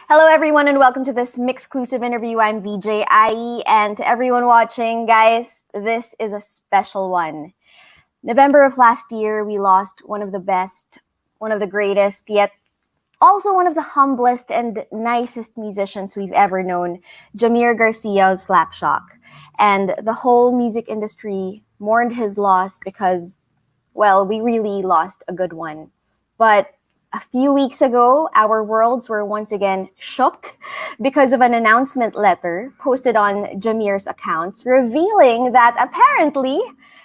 Hello, everyone, and welcome to this MYXclusive interview. I'm VJ IE, and to everyone watching, guys, this is a special one. November of last year, we lost one of the best, one of the greatest, yet also one of the humblest and nicest musicians we've ever known, Dexter Garcia of Slapshock. And the whole music industry mourned his loss because, well, we really lost a good one. But a few weeks ago, our worlds were once again shook because of an announcement letter posted on Jameer's accounts revealing that apparently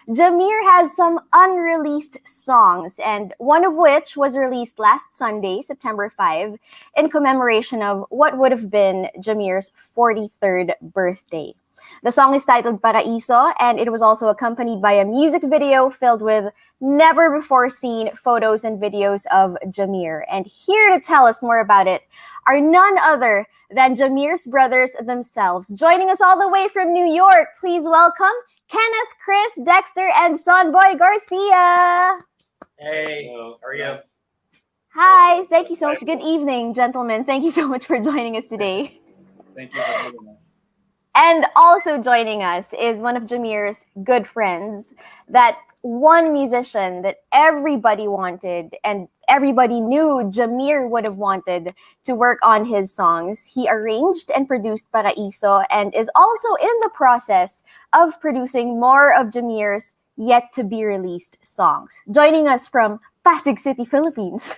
Jameer has some unreleased songs, and one of which was released last Sunday, September 5, in commemoration of what would have been Jameer's 43rd birthday. The song is titled Paraiso, and it was also accompanied by a music video filled with never-before-seen photos and videos of Jameer. And here to tell us more about it are none other than Jameer's brothers themselves. Joining us all the way from New York, please welcome Kenneth, Chris, Dexter, and Sonboy Garcia. Hey, how are you? Hi, thank you so much. Good evening, gentlemen. Thank you so much for joining us today. Thank you for having us. And also joining us is one of Jameer's good friends, that one musician that everybody wanted and everybody knew Jameer would have wanted to work on his songs. He arranged and produced Paraiso and is also in the process of producing more of Jameer's yet-to-be-released songs. Joining us from Pasig City, Philippines,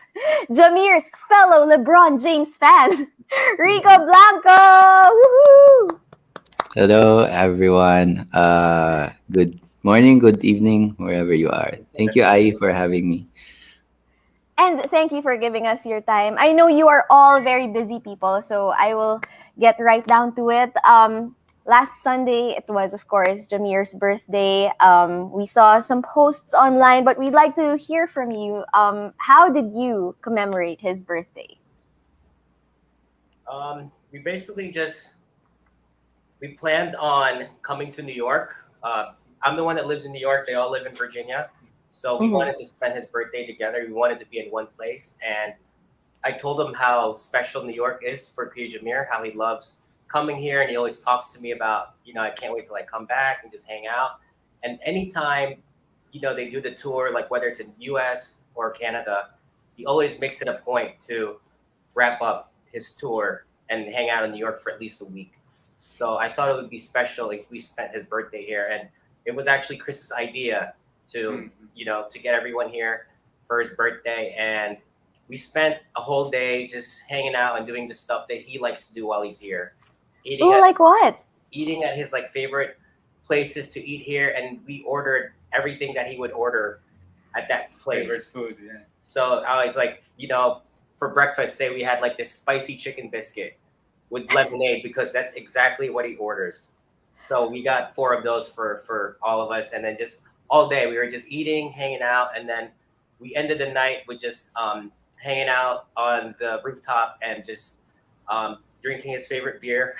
Jameer's fellow LeBron James fan, Rico Blanco! Woohoo! Hello, everyone. Good morning, good evening, wherever you are. Thank you, Ai, for having me. And thank you for giving us your time. I know you are all very busy people, so I will get right down to it. Last Sunday, it was, of course, Jameer's birthday. We saw some posts online, but we'd like to hear from you. How did you commemorate his birthday? We basically we planned on coming to New York. I'm the one that lives in New York. They all live in Virginia. So we wanted to spend his birthday together. We wanted to be in one place. And I told him how special New York is for P. Jameer, how he loves coming here. And he always talks to me about, I can't wait till I come back and just hang out. And anytime, they do the tour, like whether it's in US or Canada, he always makes it a point to wrap up his tour and hang out in New York for at least a week. So I thought it would be special if we spent his birthday here. And it was actually Chris's idea to, to get everyone here for his birthday. And we spent a whole day just hanging out and doing the stuff that he likes to do while he's here. Like what? Eating at his favorite places to eat here. And we ordered everything that he would order at that place. Favorite food, yeah. So I was for breakfast, say we had this spicy chicken biscuit with lemonade, because that's exactly what he orders. So we got 4 of those for all of us. And then just all day we were just eating, hanging out. And then we ended the night with just hanging out on the rooftop and just drinking his favorite beer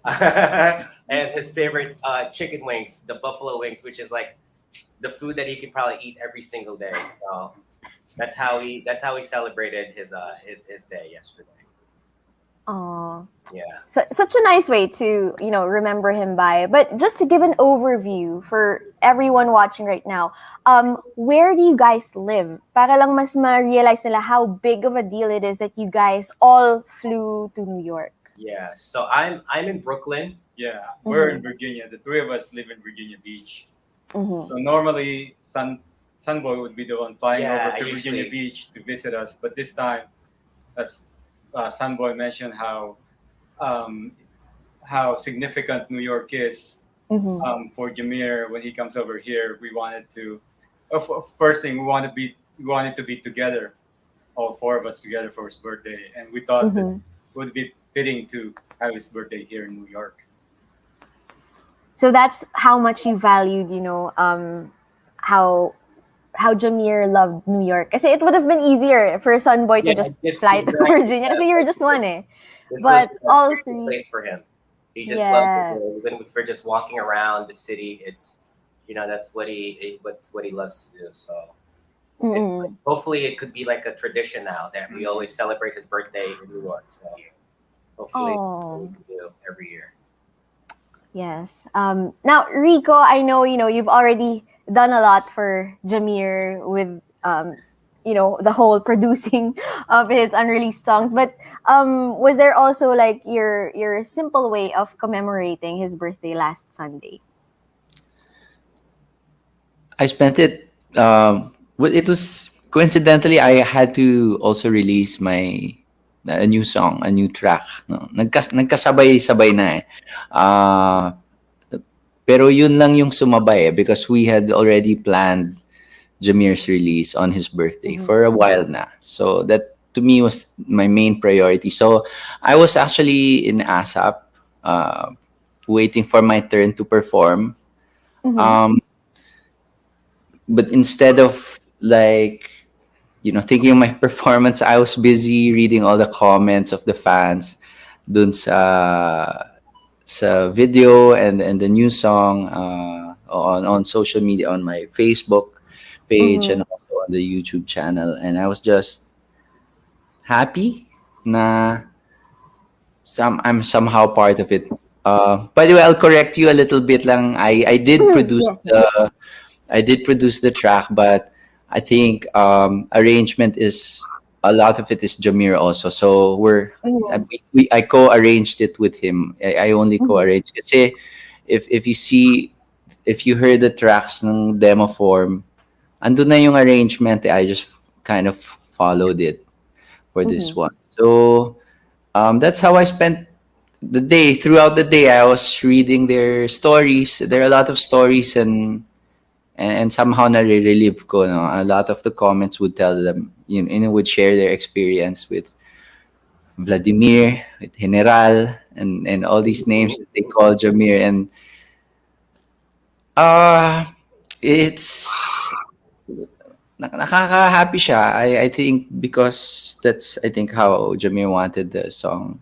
and his favorite chicken wings, the buffalo wings, which is the food that he could probably eat every single day. So that's how he celebrated his day yesterday. Oh, yeah. So, such a nice way to, remember him by. But just to give an overview for everyone watching right now, where do you guys live? Para lang mas ma-realize nila how big of a deal it is that you guys all flew to New York. Yeah, so I'm in Brooklyn. Yeah, we're in Virginia. The 3 of us live in Virginia Beach. So normally, Sonboy would be the one flying over to Virginia Beach to visit us. But this time, as Sonboy mentioned how significant New York is for Jameer when he comes over here. We wanted to, first thing we wanted to be together, all 4 of us together for his birthday, and we thought that it would be fitting to have his birthday here in New York. So that's how much you valued, how Jameer loved New York. Kasi it would have been easier for Sonboy to just fly to Virginia. Kasi you were just one eh. But all 3. Place for him. He just loved it. Even if we're just walking around the city, it's that's what he loves to do. So It's Mm-mm. hopefully it could be like a tradition now that we always celebrate his birthday in New York. So hopefully it's something Oh. we can do every year. Yes. Now, Rico, I know you've already done a lot for Jameer with the whole producing of his unreleased songs. But was there also like your simple way of commemorating his birthday last Sunday? I spent it. Well, it was coincidentally I had to also release my a new song, a new track. No, nagkasabay-sabay na eh. Pero yun lang yung sumabay eh, because we had already planned Jameer's release on his birthday Mm-hmm. for a while na. So that to me was my main priority. So I was actually in ASAP, uh, waiting for my turn to perform. Mm-hmm. Um, but instead of like thinking of my performance, I was busy reading all the comments of the fans dun sa video and the new song on social media, on my Facebook page Mm-hmm. and also on the YouTube channel, and I was just happy na I'm somehow part of it. By the way, I'll correct you a little bit lang. I did produce Yes. Yes. the track, but I think arrangement is a lot of it is Jameer also. So Mm-hmm. I co-arranged it with him. I only Mm-hmm. co-arranged. Kasi if you heard the tracks ng demo form, andun na yung arrangement. I just kind of followed it for this Mm-hmm. one. So that's how I spent the day. Throughout the day, I was reading their stories. There are a lot of stories, and somehow nare-relieve ko. No? A lot of the comments would tell them, would share their experience with Vladimir, with General, and all these names that they call Jameer. And uh, it's nakaka-happy siya. I think because that's I think how Jameer wanted the song.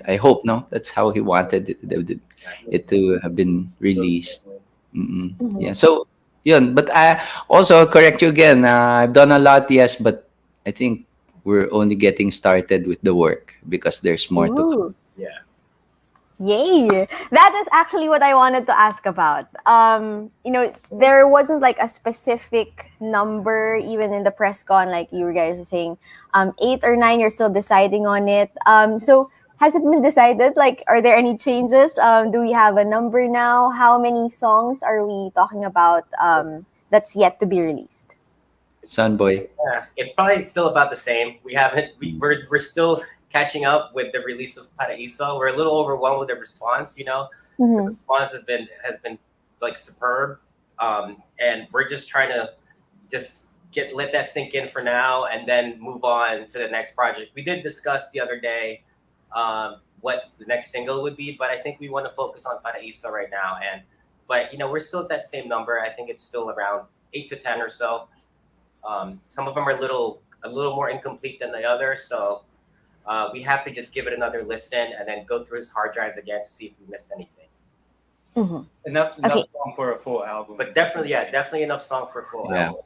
I hope no, that's how he wanted it to have been released. Mm-mm. Yeah. Mm-hmm. So yun. But I also correct you again. I've done a lot, yes, but I think we're only getting started with the work because there's more to come. Ooh. Yeah. Yay! That is actually what I wanted to ask about. There wasn't like a specific number even in the press con, like you guys were saying, 8 or 9. You're still deciding on it. So has it been decided? Like, are there any changes? Do we have a number now? How many songs are we talking about? That's yet to be released. Sonboy. Yeah, it's probably still about the same. We haven't. We're still catching up with the release of Paraíso. We're a little overwhelmed with the response. The Mm-hmm. response has been like superb, and we're just trying to just let that sink in for now, and then move on to the next project. We did discuss the other day what the next single would be, but I think we want to focus on Paraíso right now. But we're still at that same number. I think it's still around 8 to 10 or so. Some of them are a little more incomplete than the others, so we have to just give it another listen and then go through his hard drives again to see if we missed anything. Mm-hmm. Enough Okay. song for a full album. But definitely enough song for a full Yeah. album.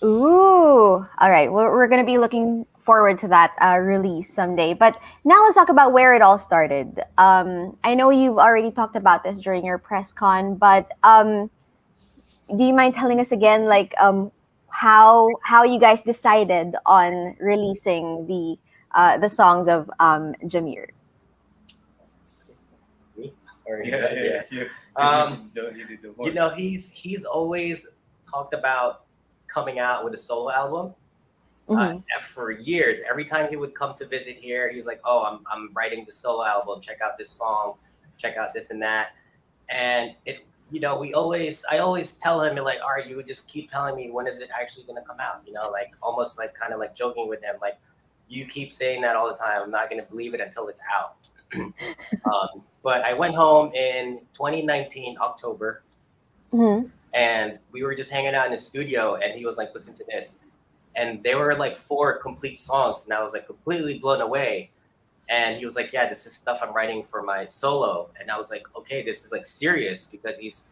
Ooh, all right. We're going to be looking forward to that release someday. But now let's talk about where it all started. I know you've already talked about this during your press con, but do you mind telling us again, like how you guys decided on releasing the songs of Jameer? Me? Or Yeah, it's you. 'Cause you did the work. He's always talked about coming out with a solo album. Mm-hmm. For years, every time he would come to visit here, he was like, "Oh, I'm writing the solo album. Check out this song, check out this and that." And I always tell him like, "All right, you would just keep telling me when is it actually gonna come out?" Like almost like kind of like joking with him, like, "You keep saying that all the time. I'm not gonna believe it until it's out." But I went home in 2019 October, Mm-hmm. and we were just hanging out in the studio, and he was like, "Listen to this." And they were like 4 complete songs, and I was like completely blown away. And he was like, "Yeah, this is stuff I'm writing for my solo." And I was like, "Okay, this is like serious," because these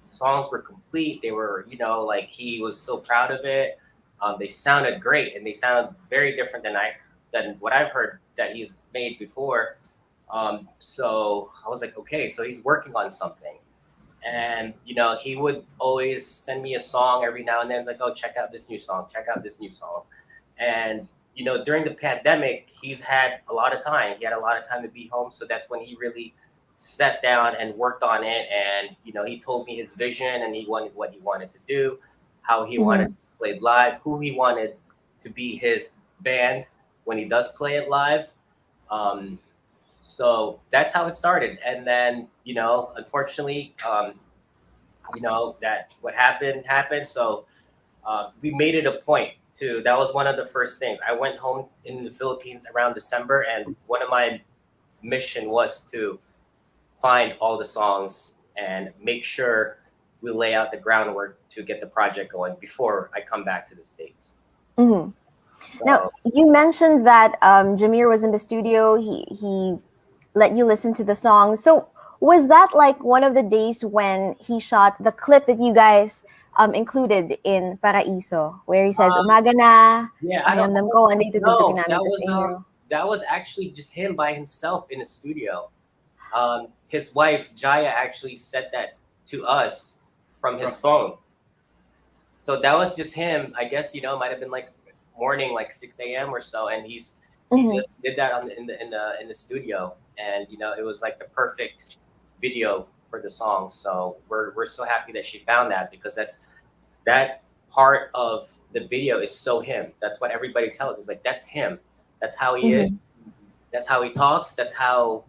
songs were complete. They were, like he was so proud of it. They sounded great, and they sounded very different than what I've heard that he's made before. So I was like, okay, so he's working on something. And he would always send me a song every now and then. It's like, oh, check out this new song, check out this new song. And during the pandemic, he's had a lot of time. He had a lot of time to be home, so that's when he really sat down and worked on it. And he told me his vision, and what he wanted to do, how he wanted to play it live, who he wanted to be his band when he does play it live. So that's how it started. And then unfortunately, that what happened. So we made it a point to. That was one of the first things. I went home in the Philippines around December, and one of my mission was to find all the songs and make sure we lay out the groundwork to get the project going before I come back to the States. Mm-hmm. So, now, you mentioned that Jameer was in the studio. He let you listen to the songs. So was that like one of the days when he shot the clip that you guys included in Paraiso, where he says, Umaga na, pakiramdam ko, andito tugtugin namin to sa inyo? That was actually just him by himself in the studio. His wife, Jaya, actually said that to us from his phone. So that was just him. I guess, it might have been like morning, like 6 a.m. or so. And he just did that in the studio. And, it was like the perfect video for the song. So we're so happy that she found that, because that part of the video is so him. That's what everybody tells us. It's like, that's him. That's how he is. That's how he talks. That's how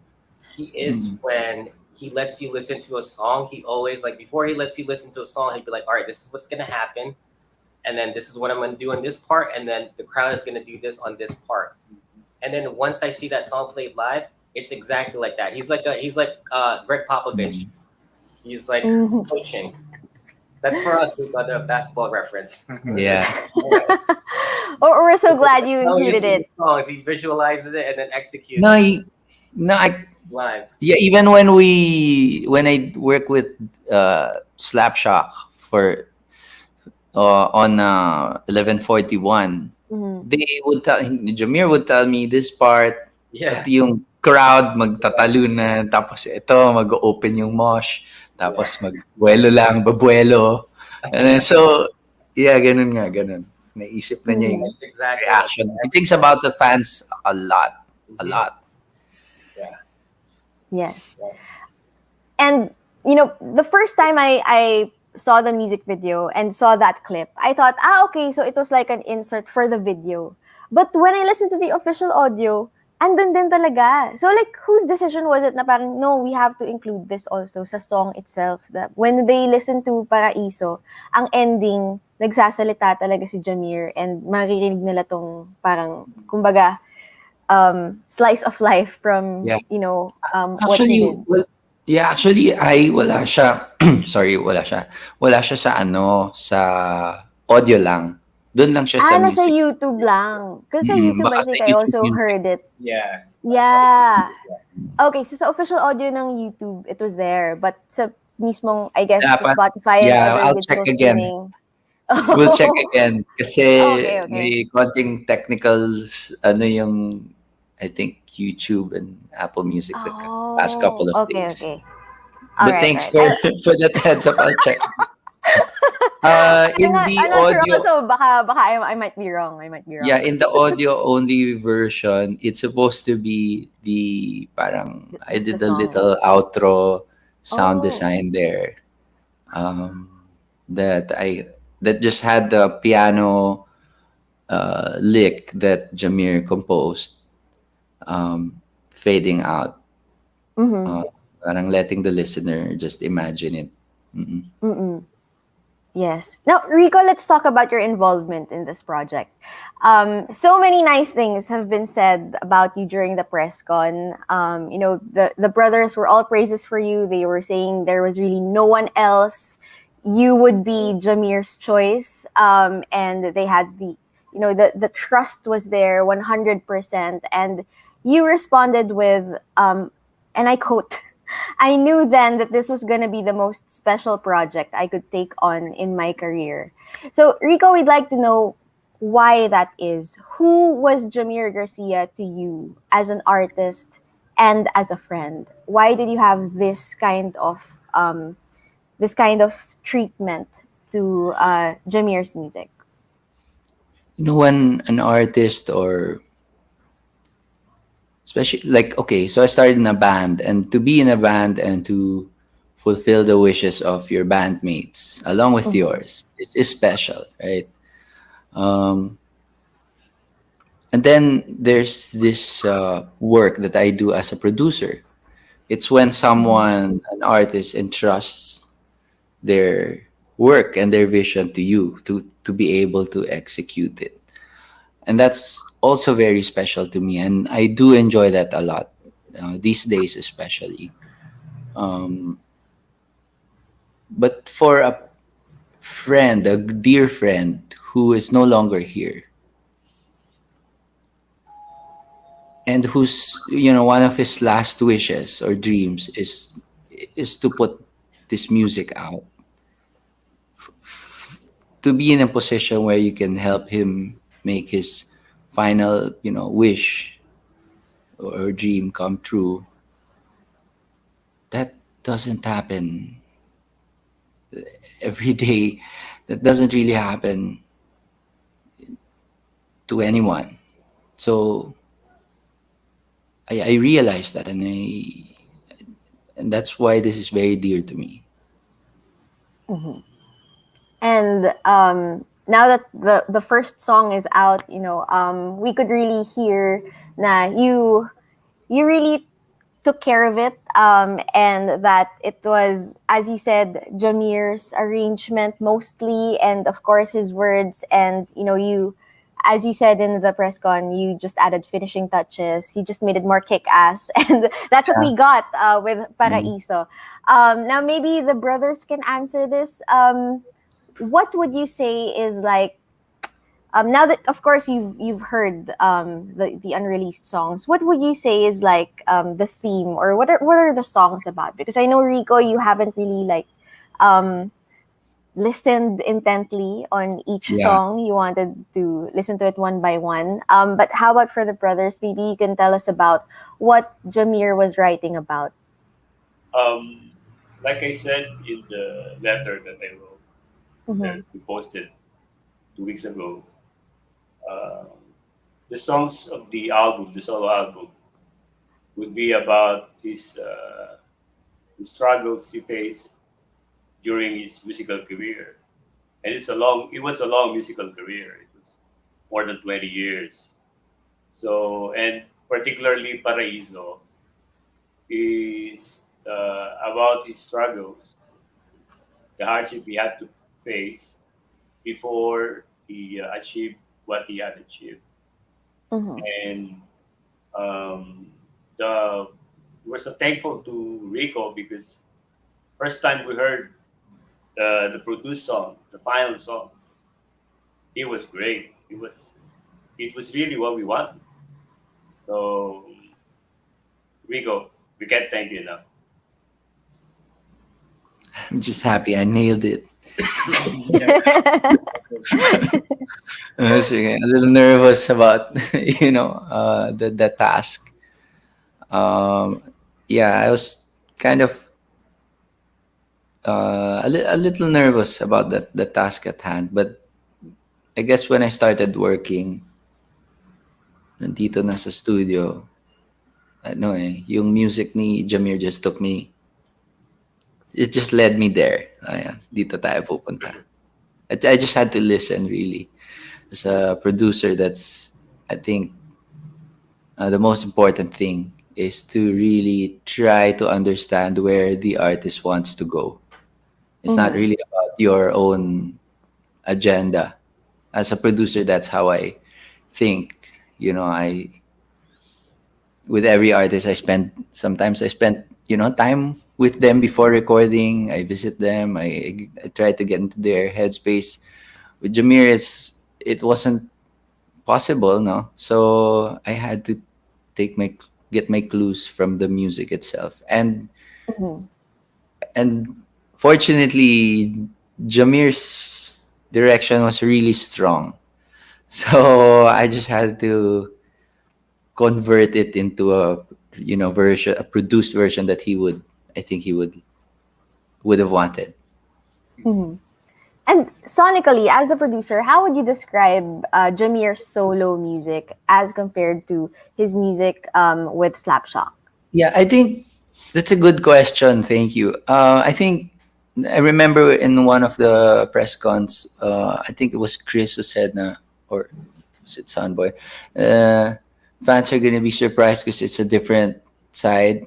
he is when he lets you listen to a song. He always, like, before he lets you listen to a song, he'd be like, all right, this is what's going to happen. And then this is what I'm going to do on this part. And then the crowd is going to do this on this part. And then once I see that song played live, it's exactly like that. He's like Greg Popovich. He's like coaching. That's for us, with the basketball reference. Yeah. We're so glad you included it. Songs, he visualizes it and then executes. Live. Yeah, even when I work with Slapshot for on 1141, they would Jameer would tell me this part. Yeah. Yung crowd magtatalunan, tapos ito mag-open yung mosh, tapos babuelo. And then, so yeah, ganun. Naisip na niya yung reaction. He thinks about the fans a lot. Yeah. Yes. And the first time I saw the music video and saw that clip, I thought, okay, so it was like an insert for the video. But when I listened to the official audio, andun din talaga. So like, whose decision was it na parang, no, we have to include this also sa song itself? That when they listen to Paraiso, ang ending, nagsasalita talaga si Jameer, and maririnig nila tong parang, kumbaga, slice of life from, what he did. Actually, wala siya. Sorry, wala siya. Wala siya sa audio lang. Doon lang siya sa music. Nasa YouTube lang. Kasi sa YouTube, I think I also heard it. Yeah. Yeah. Okay, so sa official audio ng YouTube, it was there. But sa mismong, I guess, sa Spotify and other I'll digital check again. streaming. We'll check again. Kasi Okay. may konting technicals, yung, I think, YouTube and Apple Music the past couple of days. Okay. But thanks for that heads up. I'll check. In the audio, so baka I might be wrong. Yeah, in the audio only version, it's supposed to be I did a little outro sound design there. That just had the piano lick that Jameer composed, fading out. Parang letting the listener just imagine it. Yes. Now, Rico, let's talk about your involvement in this project. So many nice things have been said about you during the press con. The brothers were all praises for you. They were saying there was really no one else. You would be Jameer's choice. And they had the trust was there 100%. And you responded with, and I quote, I knew then that this was going to be the most special project I could take on in my career. So, Rico, we'd like to know, why that is. Who was Jameer Garcia to you as an artist and as a friend? Why did you have this kind of treatment to Jameer's music? When an artist, or especially, like, okay, so I started in a band, and to be in a band and to fulfill the wishes of your bandmates along with Mhm. yours is special, right? Um, and then there's this work that I do as a producer. It's when someone, an artist, entrusts their work and their vision to you to be able to execute it. And that's also very special to me, and I do enjoy that a lot, these days especially. um, but for a friend, a dear friend who is no longer here, and who's, one of his last wishes or dreams is to put this music out, to be in a position where you can help him make his final, wish or dream come true. That doesn't happen every day. That doesn't really happen to anyone. So I realized that, and that's why this is very dear to me. And now that the first song is out, we could really hear na you really took care of it, and that it was, as you said, Jameer's arrangement mostly, and of course his words, and you, as you said in the press con, you just added finishing touches, you just made it more kick-ass, and that's what we got with Mm. Paraiso. Now maybe the brothers can answer this. What would you say is like, now that of course you've heard the unreleased songs, what would you say is like the theme, or what are the songs about? Because I know, Rico, you haven't really like um, listened intently on each Yeah. song. You wanted to listen to it one by one. But how about for the brothers? Maybe you can tell us about what Jameer was writing about. Um, like I said in the letter that I wrote, that Mm-hmm. we posted 2 weeks ago, um, the songs of the album, the solo album, would be about his struggles he faced during his musical career. And it was a long musical career. It was more than 20 years. So, and particularly Paraiso is about his struggles, the hardship he had to face before he achieved what he had achieved. Mm-hmm. And um, the we're so thankful to Rico because first time we heard the produced song, the final song, it was great. It was really what we wanted. So Rico, we can't thank you enough. I'm just happy I nailed it. Yeah. Sige, a little nervous about the task. Um, yeah, I was kind of a little nervous about the task at hand, but I guess when I started working nandito na sa studio, yung music ni Jameer just took me, it just led me there. Ayan, dito tayo pupunta. I just had to listen, really. As a producer, that's, I think, the most important thing is to really try to understand where the artist wants to go. It's not Mm-hmm. really about your own agenda. As a producer, that's how I think. I with every artist I spend time with them before recording. I visit them. I try to get into their headspace. With Jameer, it wasn't possible, no. So I had to take my get my clues from the music itself, Mm-hmm. and fortunately, Jameer's direction was really strong. So I just had to convert it into a version, a produced version that I think he would have wanted. Mhm. And sonically, as the producer, how would you describe Jameer's solo music as compared to his music with Slapshot? Yeah, I think that's a good question. Thank you. I think I remember in one of the press cons, I think it was Chris who said na, or was it Sonboy? Uh, Fans are gonna be surprised because it's a different side.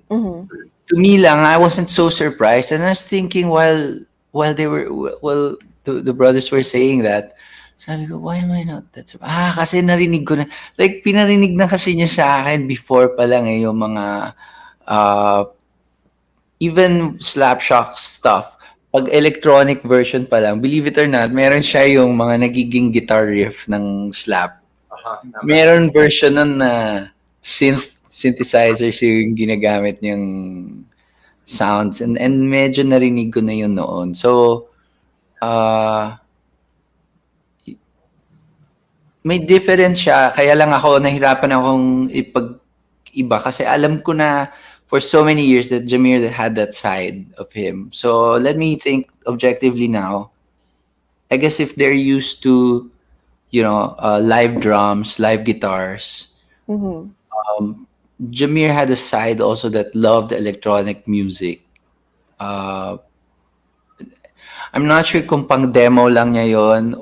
Mm-hmm. To me lang, I wasn't so surprised, and I was thinking while they were well, the brothers were saying that. Sabi ko, why am I not that surprised? Kasi narinig ko na, like, pinarinig na kasi niya sa akin before pa lang yung mga uh, even Slapshot stuff, pag electronic version pa lang, believe it or not, meron siya yung mga nagiging guitar riff ng slap. Tama. Meron version nun na synthesizers yung ginagamit niyang sounds, and medyo narinig ko na yun noon. So, may difference siya. Kaya lang ako, nahirapan akong ipag-iba kasi alam ko na for so many years that Jameer had that side of him. So let me think objectively now. I guess if they're used to, live drums, live guitars, Mm-hmm. Jameer had a side also that loved electronic music. I'm not sure kung pang demo lang niya yon,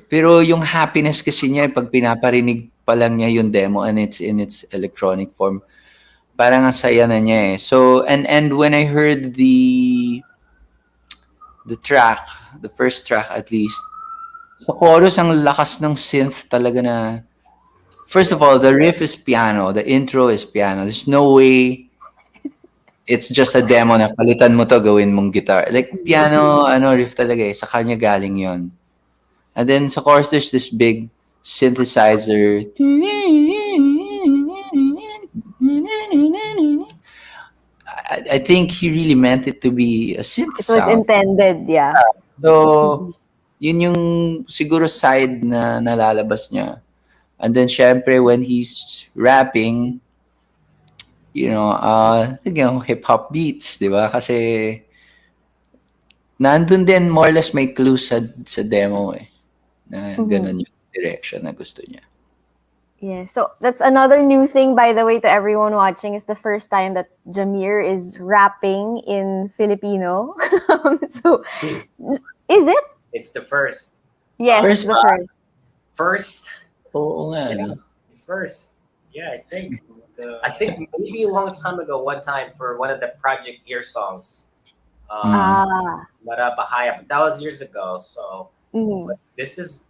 pero yung happiness kasi niya pag pinaparinig pa lang niya yung demo and it's in its electronic form, parang ang saya na niya eh. So and when I heard the track, the first track at least, sa chorus ang lakas ng synth talaga na. First of all, the riff is piano, the intro is piano. There's no way it's just a demo na palitan mo to, gawin mong guitar. Like piano, riff talaga eh. Sa kanya galing yon. And then sa chorus, there's this big synthesizer. I think he really meant it to be a synth It was sound. intended, yeah. So, yun yung siguro side na nalalabas niya. And then, syempre, when he's rapping, hip-hop beats, di ba? Kasi, nandun din more or less may clue sa demo eh. Na ganun yung direction na gusto niya. Yeah, so that's another new thing, by the way, to everyone watching. It's the first time that Jameer is rapping in Filipino. So, is it? It's the first. Yes, First it's the ba? first. First. Oo nga, Yeah. no? First. Yeah, I think maybe a long time ago, one time for one of the Project Ear songs. Marabahaya, but that was years ago. So but this is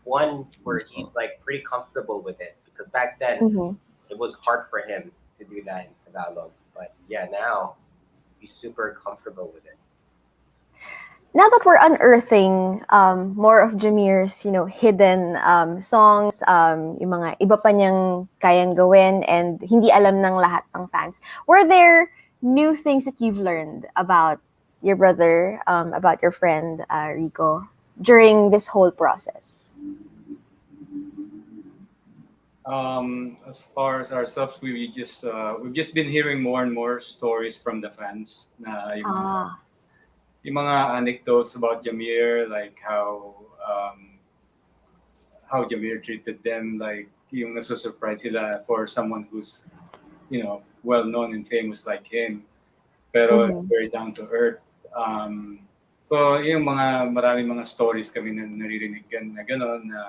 one where he's like pretty comfortable with it because back then it was hard for him to do that in Tagalog. But yeah, now he's super comfortable with it. Now that we're unearthing more of Jameer's, hidden songs, yung mga iba pa niyang kayang gawin and hindi alam ng lahat ng fans, were there new things that you've learned about your brother, about your friend, Rico, during this whole process? As far as ourselves, we've just been hearing more and more stories from the fans. Yung mga anecdotes about Jameer, like how Jameer treated them, like yung nasusurprise sila for someone who's well known and famous like him, pero very down to earth. So yung maraming mga stories kami na naririnig na gano'n na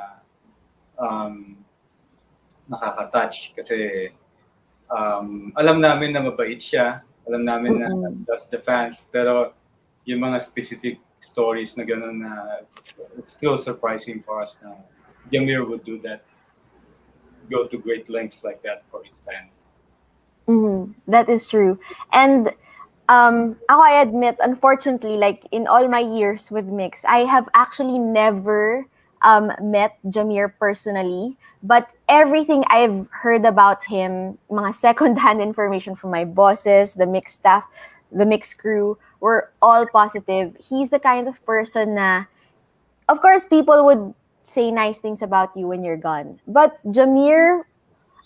nakaka-touch kasi alam namin na mabait siya, alam namin na that's the fans, pero yung mga specific stories na gano'n na it's still surprising for us na Jameer would do that, go to great lengths like that for his fans. That is true. And ako, I admit, unfortunately, like in all my years with Mix, I have actually never met Jameer personally. But everything I've heard about him, mga second-hand information from my bosses, the Mix staff, the Mix crew, were all positive. He's the kind of person na, of course, people would say nice things about you when you're gone. But Jameer,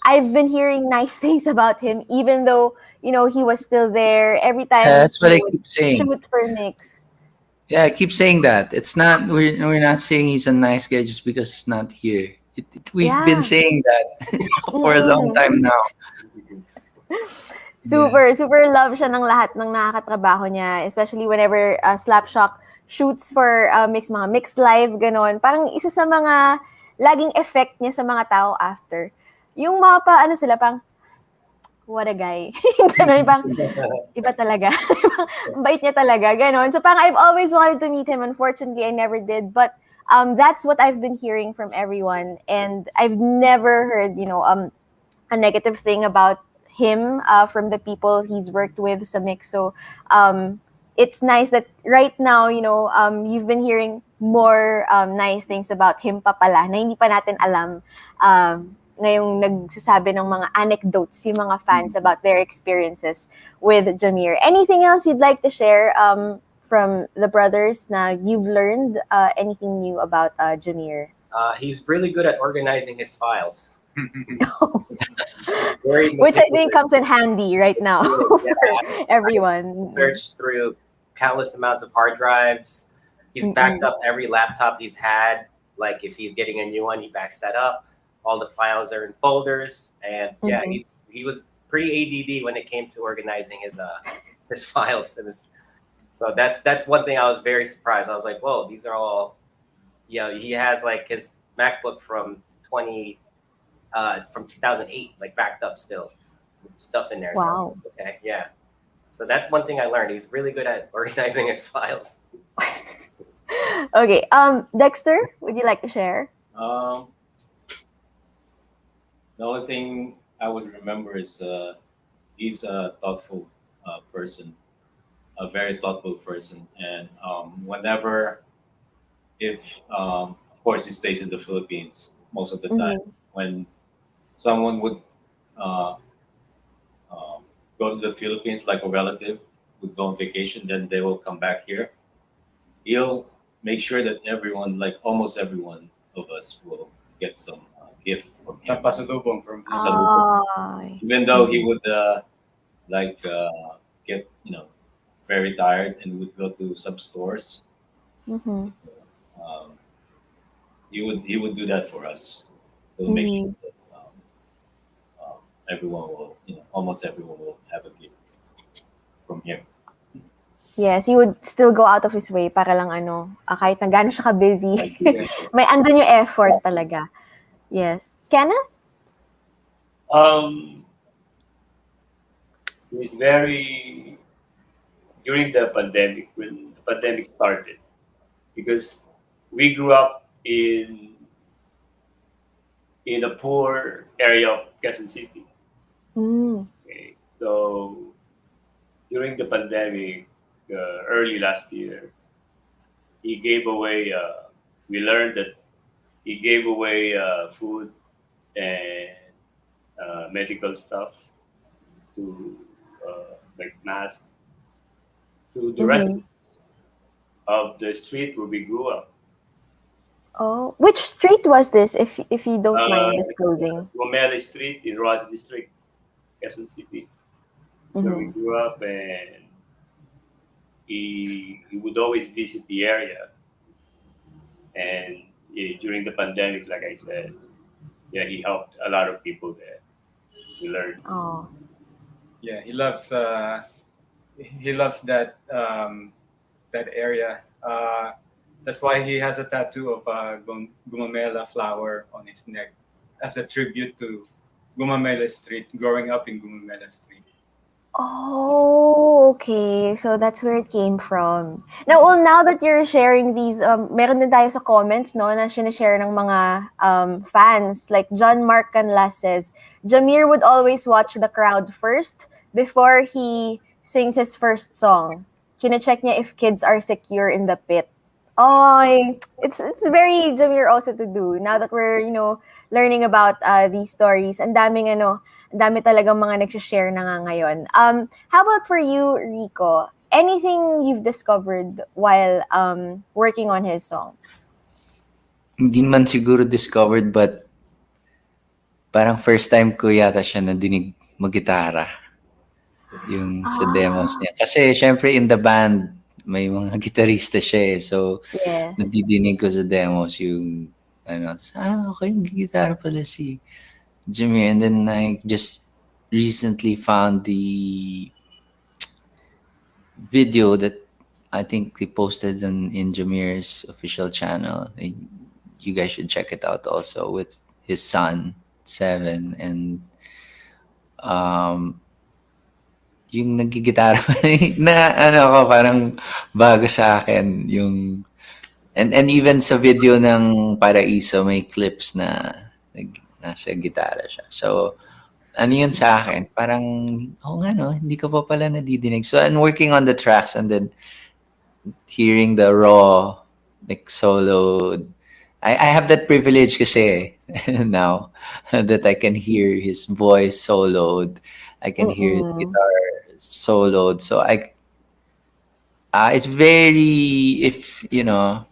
I've been hearing nice things about him, even though, he was still there every time That's what he I would keep saying. shoot for Mix. Yeah, I keep saying that. It's not we're not saying he's a nice guy just because he's not here. We've been Yeah. saying that for a long Mm-mm. time now. Super, super love siya ng lahat ng nakakatrabaho niya, especially whenever Slapshot shoots for mga mixed live, ganon. Parang isa sa mga laging effect niya sa mga tao after. Yung mga ano sila, pang, what a guy. Ganon, pang, iba talaga. Ang bait niya talaga, ganon. So parang I've always wanted to meet him. Unfortunately, I never did. But that's what I've been hearing from everyone. And I've never heard, a negative thing about him from the people he's worked with sa Mix. So it's nice that right now, you've been hearing more nice things about him pa pala na hindi pa natin alam. Ngayong nagsasabi ng mga anecdotes yung mga fans about their experiences with Jameer. Anything else you'd like to share from the brothers na you've learned anything new about Jameer? He's really good at organizing his files. Which I think comes in handy right now for everyone. Searched through countless amounts of hard drives. He's backed up every laptop he's had. Like if he's getting a new one, he backs that up. All the files are in folders, and yeah, he was pretty ADD when it came to organizing his files. So that's one thing I was very surprised. I was like, whoa, these are all. Yeah, he has like his MacBook from 2008, like backed up still, stuff in there. Wow. So, okay, yeah. So that's one thing I learned. He's really good at organizing his files. Okay. Dexter, would you like to share? The only thing I would remember is he's a thoughtful person, a very thoughtful person, and whenever, if of course he stays in the Philippines most of the time, when someone would go to the Philippines, like a relative would go on vacation, then they will come back here. He'll make sure that everyone, like almost everyone of us, will get some gift from him. Some pasalubong from him. Even though he would get very tired and would go to some stores, he would do that for us. He'll make sure that everyone will, almost everyone will have a gift from him. Yes, he would still go out of his way para lang kahit na gaano siya ka-busy. May andun yung effort talaga. Yes. Kenneth? He's very, during the pandemic, when the pandemic started, because we grew up in a poor area of Quezon City. Okay. So during the pandemic, early last year, he gave away, we learned that he gave away food and medical stuff to like masks to the residents of the street where we grew up. Oh, which street was this, if you don't mind disclosing? Gomele Street in Ross District, Quezon City. So we grew up, and he would always visit the area. And during the pandemic, like I said, yeah, he helped a lot of people there. We learned. Oh. Yeah, he loves that that area. That's why he has a tattoo of a gumamela flower on his neck as a tribute to Gumamela Street, growing up in Gumamela Street. Oh, okay. So that's where it came from. Now that you're sharing these, meron din tayo sa comments, no, na sinashare ng mga fans. Like John Mark Canlas says, Jameer would always watch the crowd first before he sings his first song. Chine-check niya if kids are secure in the pit. Oh, it's very Jameer also to do. Now that we're, learning about these stories, ang dami talagang mga nagsishare na nga ngayon. How about for you, Rico? Anything you've discovered while working on his songs? Hindi man siguro discovered, but parang first time ko yata siya nadinig mag-gitara. Yung sa demos Ah, niya. Kasi syempre in the band, may mga gitarista siya eh. So, yes. nadidinig ko sa demos yung ano, okay, yung gitara pala si Jameer. And then I just recently found the video that I think they posted in Jameer's official channel. You guys should check it out also with his son, Seven, and um, yung nagigitara na ano ko parang bago sa akin yung and even sa video ng Paraiso may clips na nasa gitara siya. So ano yun sa akin? Parang nga no, hindi ko pa pala nadidinig. So I'm working on the tracks and then hearing the raw like solo. I have that privilege kasi now that I can hear his voice soloed. I can hear his Mm-mm. guitar soloed. So it's very if you know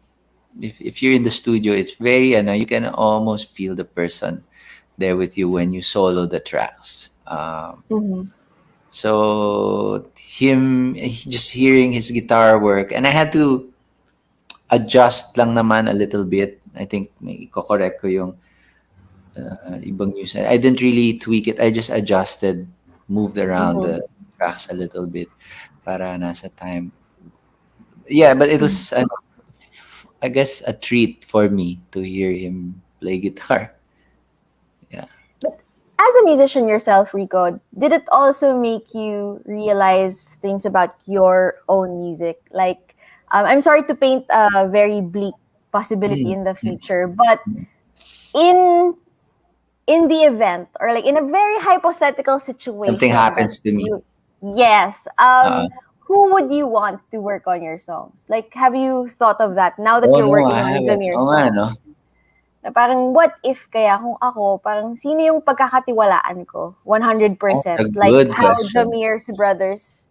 if you're in the studio, it's very you can almost feel the person there with you when you solo the tracks. Mhm. So just hearing his guitar work, and I had to adjust lang naman a little bit. I think may correct ko yung ibang news. I didn't really tweak it. I just adjusted, moved around Mhm. the tracks a little bit para nasa time. Yeah, but it Mhm. was I guess a treat for me to hear him play guitar. Yeah. But as a musician yourself, Rico, did it also make you realize things about your own music? Like, I'm sorry to paint a very bleak possibility Mm, in the mm, future, but mm. in in the event or like in a very hypothetical Something situation that happens to me. you yes Uh, who would you want to work on your songs? Like, have you thought of that now that oh you're no, working I on haven't. Jameer Oh nga, no? songs? Na parang, what if kaya kung ako, parang sino yung pagkakatiwalaan ko? That's a 100%. Like good how question. Jameer's brothers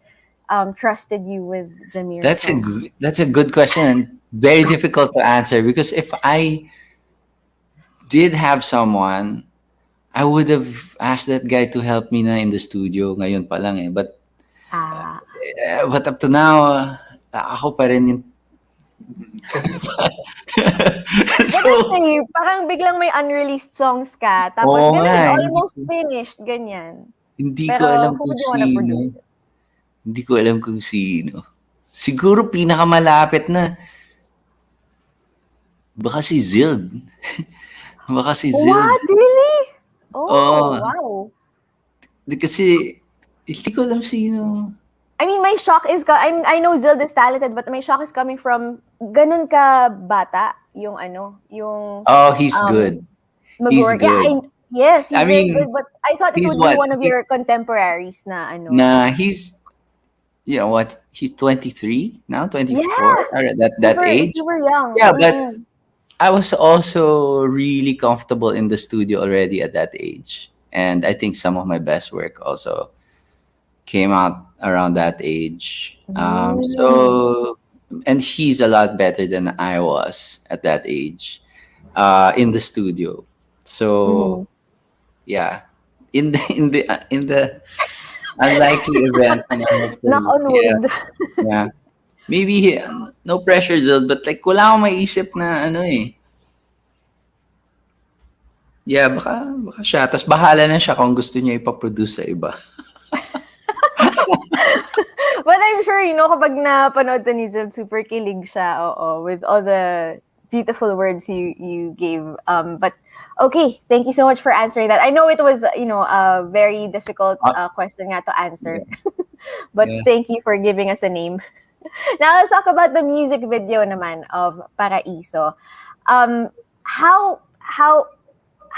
trusted you with Jameer's That's a songs. that's a good question and very difficult to answer because if I did have someone, I would have asked that guy to help me na in the studio ngayon pa lang eh. Ah. But up to now, ako pa rin yung Yeah, that's so, parang biglang may unreleased songs ka, tapos oo nga, ganun, hindi almost ko, finished, ganyan. hindi ko Pero alam who kung would you wanna sino. produce it? Hindi ko alam kung sino. Siguro pinakamalapit na, baka si Zild. Baka si Zild. What? Really? Oo. Oh, wow. Kasi, hindi ko alam sino. I mean, my shock is, I know Zild is talented, but my shock is coming from, ganun ka bata, yung yung, Oh, he's um, good. He's mag-work. Yeah, good. yes, I he's very mean, good, but I thought it he's would be what? one of your contemporaries na He's, you know what? He's 23 now, 24, Yeah, or that age. super young. Yeah, but Mm-mm. I was also really comfortable in the studio already at that age. And I think some of my best work also came out around that age. Mm. And he's a lot better than I was at that age in the studio. So, Mm. yeah. In the unlikely event na Knock hopefully, on yeah, wood. yeah. Maybe no pressure, Zod, but like wala akong maiisip na Yeah, baka siya. Tapos bahala na siya kung gusto niya ipaproduce sa iba. But I'm sure, kapag napanood to ni Zeb, super kilig siya, oo, with all the beautiful words you gave. But okay, thank you so much for answering that. I know it was, a very difficult Ah, question nga to answer, yeah. but Yeah. thank you for giving us a name. Now let's talk about the music video naman of Paraiso. Um, how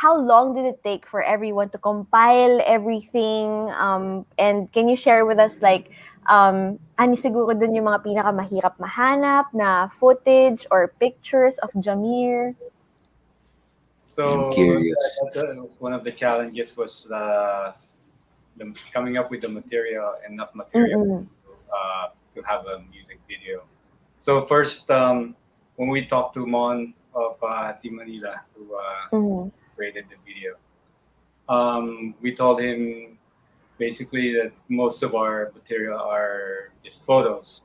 long did it take for everyone to compile everything? And can you share with us like ano siguro dun yung mga pinakamahirap mahanap na footage or pictures of Jameer? I'm So curious. that was one of the challenges was the coming up with the material, enough material Mm-mm. to have a music video. So first, when we talked to Mon, of Team Manila who Mhm. created the video. We told him basically that most of our material are just photos.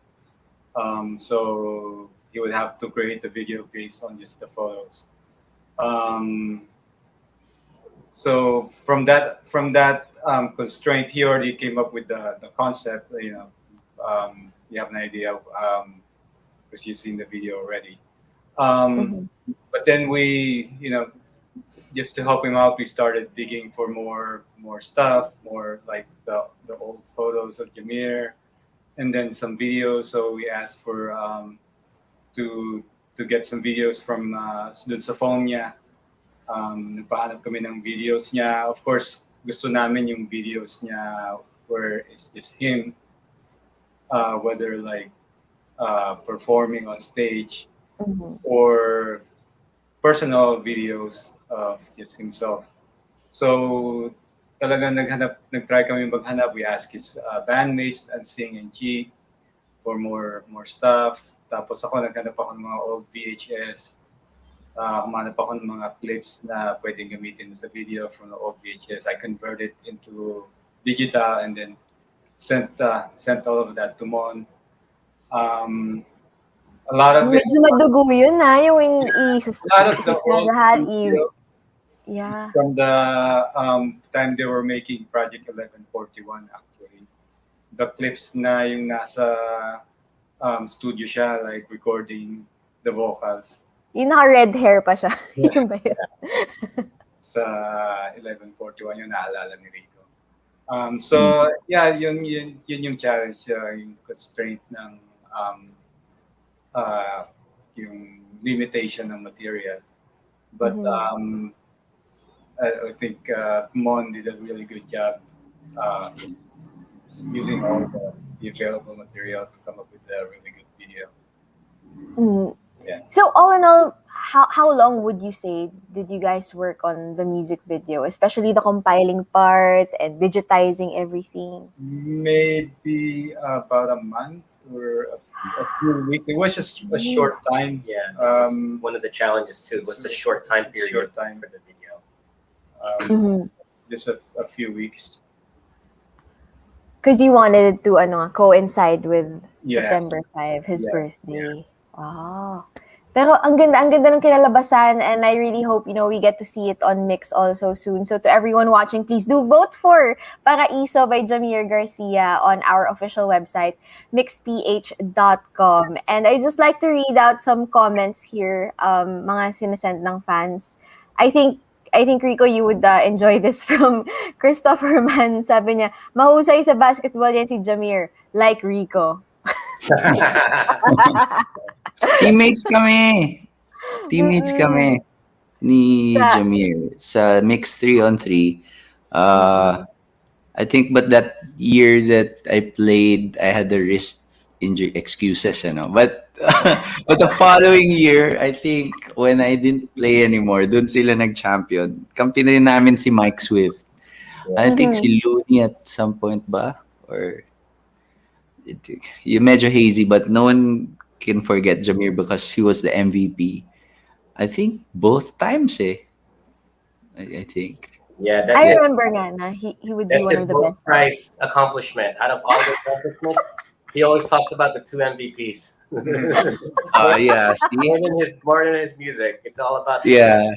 So he would have to create the video based on just the photos. Um, so from that constraint, he already came up with the concept. You have an idea. Because you've seen the video already. Um, Mhm. but then just to help him out, we started digging for more stuff, more like the old photos of Jameer, and then some videos. So we asked for to get some videos from dun sa phone niya. Nagpahanap kami ng videos niya. Of course, gusto namin yung videos niya where it's him, whether like performing on stage Mhm. or personal videos of just himself. So talagang nag-try kami maghanap. We asked his bandmates and Sing and G for more stuff. Tapos ako naghanap ako ng mga old VHS. Humanap ako ng mga clips na pwedeng gamitin sa video from the old VHS. I converted into digital and then sent all of that to Mon. Um, a lot of it, Medyo madugo yun na, yung a lot of the old isasagahan, video yeah. from the time they were making Project 1141 actually. The clips na yung nasa studio siya, like recording the vocals Yung naka-red hair pa siya. Yun ba yun? sa 1141 yung naalala ni Rico. So yeah, yun yung challenge, yung constraint ng yung limitation ng material. But I think Mon did a really good job using all the available material to come up with a really good video. Mm. Yeah. So all in all, how long would you say did you guys work on the music video, especially the compiling part and digitizing everything? Maybe about a month or a few weeks. It was just a short time. Yeah, that was one of the challenges too. Was the short time period Short time. for the video. Just a few weeks. Because you wanted it to coincide with Yeah. September 5, his Yeah, birthday. Wow. Pero ang ganda ng kinalabasan, and I really hope, we get to see it on Mix also soon. So to everyone watching, please do vote for Paraiso by Jameer Garcia on our official website, mixph.com. And I just like to read out some comments here, mga sinesend ng fans. I think Rico, you would enjoy this from Christopher Mann. Sabi niya, mahusay sa basketball yan si Jameer, like Rico. Teammates kami. Teammates kami ni Sa- Jameer sa mix 3-on-3. I think but that year that I played, I had the wrist injury excuses, But but the following year, I think when I didn't play anymore, dun sila nag-champion. Kampi na rin namin si Mike Swift. I think si Looney at some point ba? Or you medyo hazy, but no one can forget Jameer because he was the MVP. I think both times I think. Yeah, I remember nga na he would be that's one his of the most best. prized accomplishment. Out of all the accomplishments, he always talks about the 2 MVPs. Yeah, see? More than his music. It's all about the Yeah.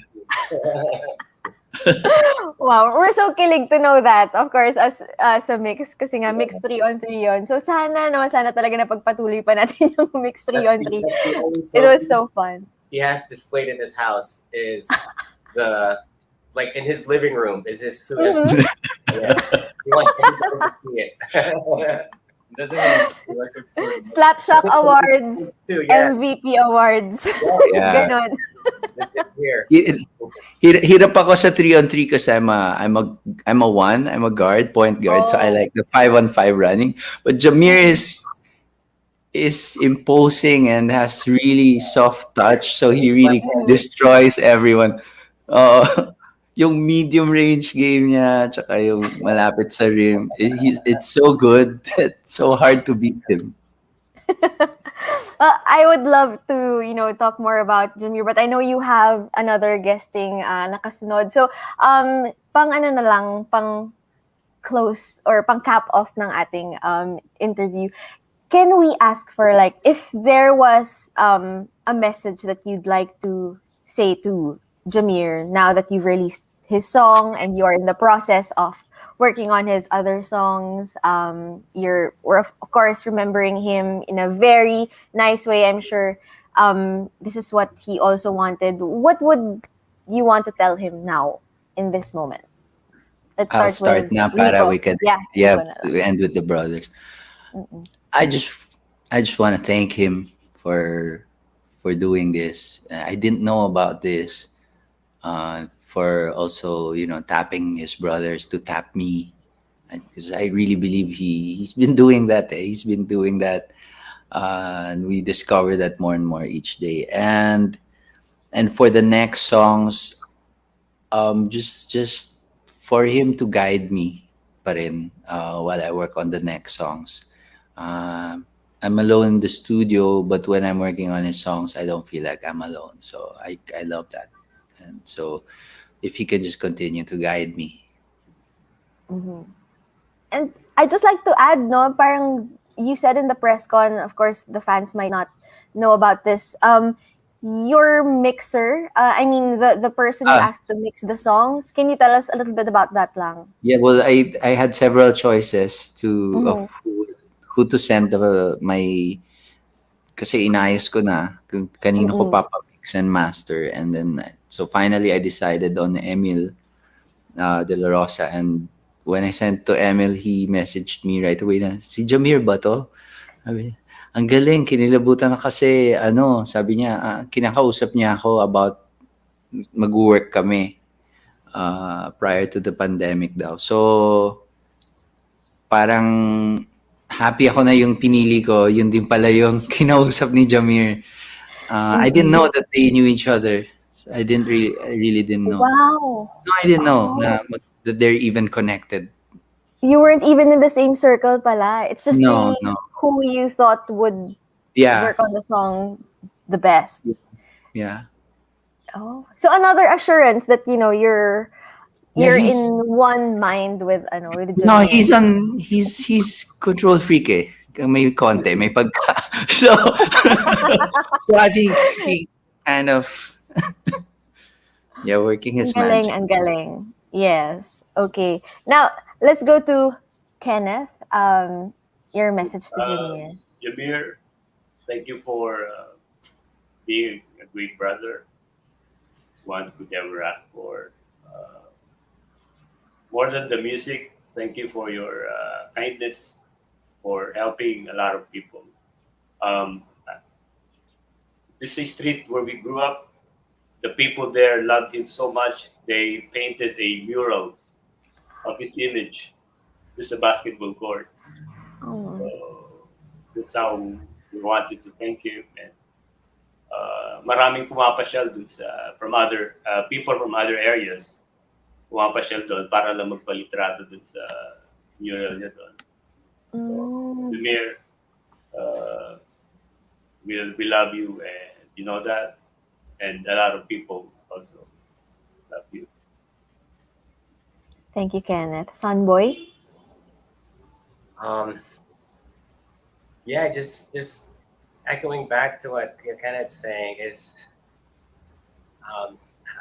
Wow, we're so kilig to know that. Of course, as sa Mix, kasi nga Mix 3-on-3 yun. So sana talaga napagpatuloy pa natin yung Mix 3-on-3. It was so fun. He has displayed in his house is like in his living room is his 2 MVPs. Yeah. He wants everybody to see it. Doesn't have record for Slapshot Awards, Too, yeah. MVP Awards. Yeah. Ganon. It's here. Hirap ako sa 3-on-3 kasi I'm a 1, I'm a guard, point guard, so I like the 5-on-5 running. But Jameer is imposing and has really soft touch, so he really destroys everyone. Yung medium range game niya, tsaka yung malapit sa rim, it's so good. It's so hard to beat him. I would love to, talk more about Jameer, but I know you have another guesting nakasunod. So, pang ano na lang, pang close or pang cap off ng ating interview. Can we ask for, like, if there was a message that you'd like to say to Jameer now that you've released his song and you're in the process of working on his other songs? We're of course remembering him in a very nice way. I'm sure this is what he also wanted. What would you want to tell him now in this moment? Let's I'll start start with na para Rico. we can, Yeah, yeah, Rico na lang. we end with the brothers. Mm-mm. I just I just want to thank him for doing this. I didn't know about this. For also, tapping his brothers to tap me, because I really believe he's been doing that. He's been doing that, and we discover that more and more each day. And for the next songs, just for him to guide me pa rin, while I work on the next songs. I'm alone in the studio, but when I'm working on his songs, I don't feel like I'm alone. So I love that. And so if he can just continue to guide me. Mhm. And I just like to add, no, parang you said in the press con, of course, the fans might not know about this. Your mixer, I mean, the person you Ah, asked to mix the songs, can you tell us a little bit about that lang? yeah. Well, I had several choices to of Mm-hmm. who to send my, kasi inayos ko na kung kanino ko Mm-mm. papamix and master, and then so finally I decided on Emil De La Rosa. And when I sent to Emil, he messaged me right away na, si Jameer ba to? Sabi niya, ang galing, kinilabutan na kasi, sabi niya, kinakausap niya ako about mag-work kami prior to the pandemic daw. So, parang happy ako na yung pinili ko, yun din pala yung kinausap ni Jameer. I didn't Mm-mm. know that they knew each other. I really didn't know. Wow. No, I didn't know Oh, that they're even connected. you weren't even in the same circle pala. It's just No, really no. who you thought would Yeah. work on the song the best. Yeah. Oh, so another assurance that Yeah, you're in one mind with no, Jameer. he's control freak eh. May konti, may pagka. So, so I think he kind of, yeah, working Ang his galing, magic. ang galing. Yes. Okay. Now, let's go to Kenneth. Your message to Jameer. Jameer, thank you for being a great brother. It's one could ever ask for. Uh, More than the music, thank you for your kindness, for helping a lot of people. Um, this is street where we grew up. The people there loved him so much. They painted a mural of his image, just a basketball court. Oh. So that's how we wanted to thank him. And maraming pumapasyal dun sa from other people from other areas. Pumapasyal doon para lang magpalitrato dun sa mural niya doon. So, Mm. Lumiere, we love you, and you know that, and a lot of people also love you. Thank you, Kenneth. Sonboy? Um, yeah, just echoing back to what Kenneth's saying is, um,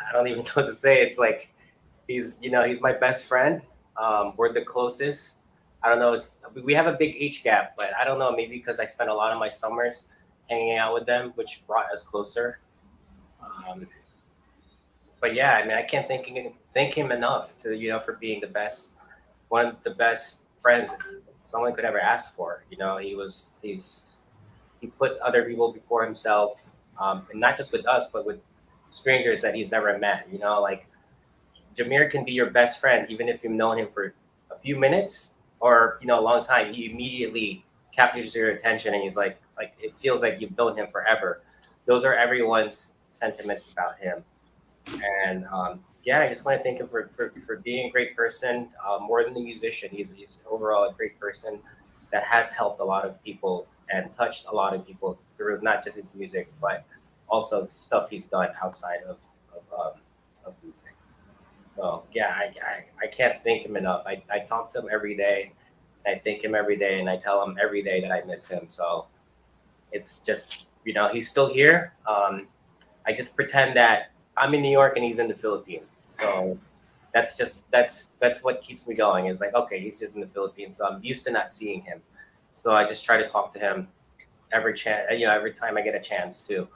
I don't even know what to say. It's like he's my best friend. We're the closest. I don't know. We have a big age gap, but I don't know. Maybe because I spent a lot of my summers hanging out with them, which brought us closer. Um, but yeah, I mean, I can't thank him enough to for being the best, one of the best friends someone could ever ask for. He puts other people before himself, and not just with us, but with strangers that he's never met. Like Jameer can be your best friend even if you've known him for a few minutes or a long time. He immediately captures your attention, and he's like it feels like you've known him forever. Those are everyone's sentiments about him. And yeah, I just want to thank him for being a great person. More than a musician, he's overall a great person that has helped a lot of people and touched a lot of people through not just his music, but also the stuff he's done outside of music. So yeah, I can't thank him enough. I talk to him every day. I thank him every day, and I tell him every day that I miss him. So it's just he's still here. I just pretend that I'm in New York and he's in the Philippines. So that's what keeps me going. Is like, okay, he's just in the Philippines, so I'm used to not seeing him. So I just try to talk to him every time I get a chance to,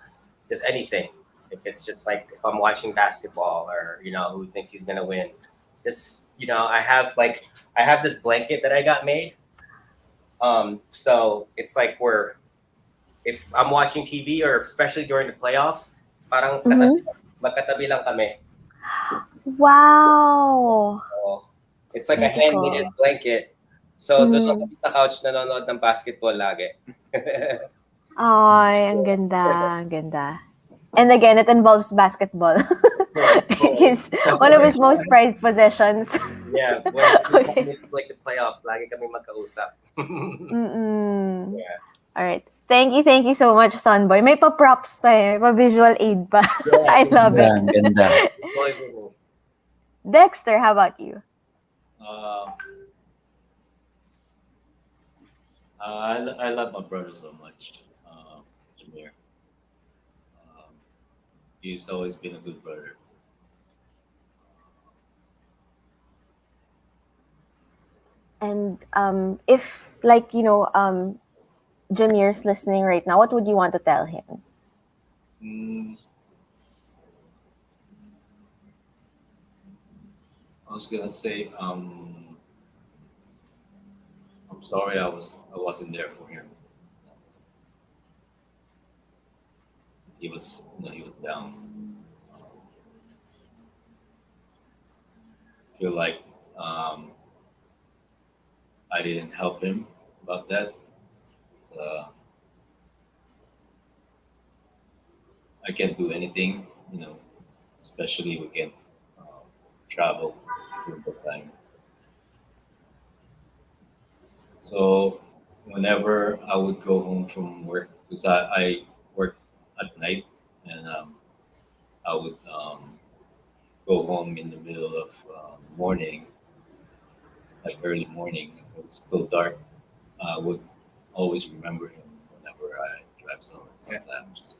just anything. If it's just like if I'm watching basketball or who thinks he's gonna win, just I have this blanket that I got made. So it's like if I'm watching TV or especially during the playoffs, parang magkatabi lang kami. Wow. So, it's like That's a handmade cool. blanket. So doon lang kami sa couch nanonood ng basketball lagi. Ay, ang ganda, ang ganda. And again, it involves basketball. His one of his most prized possessions. Yeah, when it's like the playoffs, lagi kami magkausap. Yeah. All right. Thank you so much, Sonboy. May pa-props pa eh, pa-visual aid pa. Yeah, I love Ganda, it. ang ganda. Boys will move. Dexter, how about you? I love my brother so much, Jameer. He's always been a good brother. And if Jameer's listening right now, what would you want to tell him? I was gonna say, I'm sorry I wasn't there for him. He was down. I feel like I didn't help him about that. So, I can't do anything, especially we can't travel during that time. So whenever I would go home from work, because I work at night, and I would go home in the middle of morning, like early morning, when it's still dark. I would always remember him whenever I drive home. Sometimes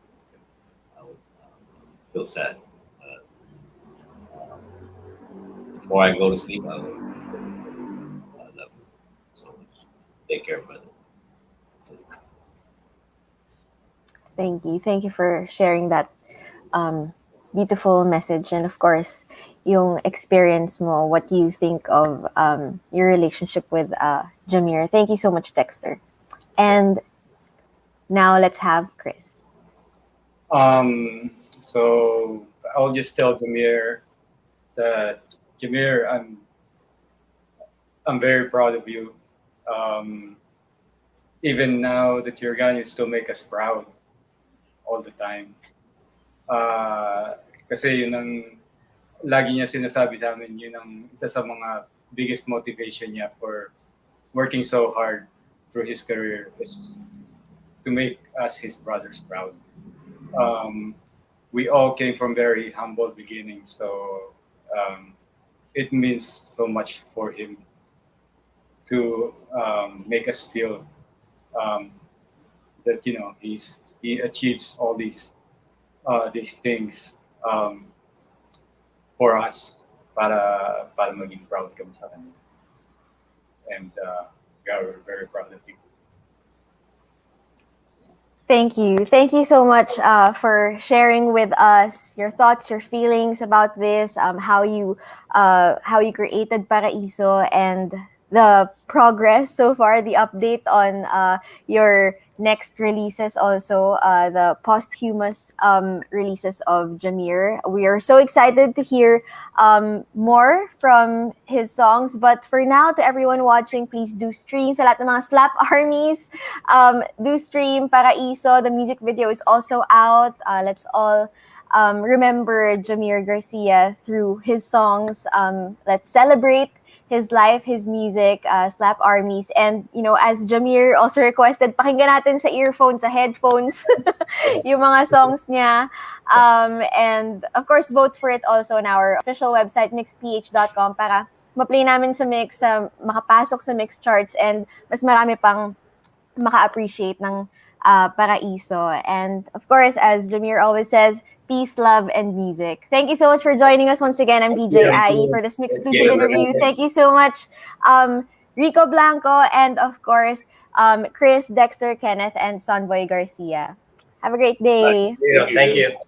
I would feel sad. Before I go to sleep, I would I love him so much. Take care, brother. So, Thank you for sharing that beautiful message, and of course, yung experience mo, what you think of your relationship with Jameer. Thank you so much, Dexter. And now let's have Chris. So I'll just tell Jameer that Jameer, I'm very proud of you. Even now that you're gone, you still make us proud all the time. Kasi yun ang lagi niya sinasabi sa amin, yun ang isa sa mga biggest motivation niya for working so hard through his career is to make us his brothers proud. We all came from very humble beginnings, so it means so much for him to make us feel that he achieves all these things for us para maging proud kami sa kanya. And we are very proud of you. Thank you. Thank you so much for sharing with us your thoughts, your feelings about this, how you created Paraiso, and the progress so far, the update on your next releases, also the posthumous releases of Jameer. We are so excited to hear more from his songs. But for now, to everyone watching, please do stream. Sa lahat ng mga slap armies, do stream Paraiso. The music video is also out. Let's all remember Jameer Garcia through his songs. Let's celebrate his life, his music, Slap Armies. And, you know, as Jameer also requested, pakinggan natin sa earphones, sa headphones, yung mga songs niya. And, of course, vote for it also on our official website, mixph.com, para ma-play namin sa Mix, makapasok sa Mix charts, and mas marami pang maka-appreciate ng Paraiso. And, of course, as Jameer always says, peace, love, and music. Thank you so much for joining us once again. I'm BJ IE for this MYXclusive interview. Thank you so much, Rico Blanco, and of course, Chris, Dexter, Kenneth, and Sonboy Garcia. Have a great day. Thank you.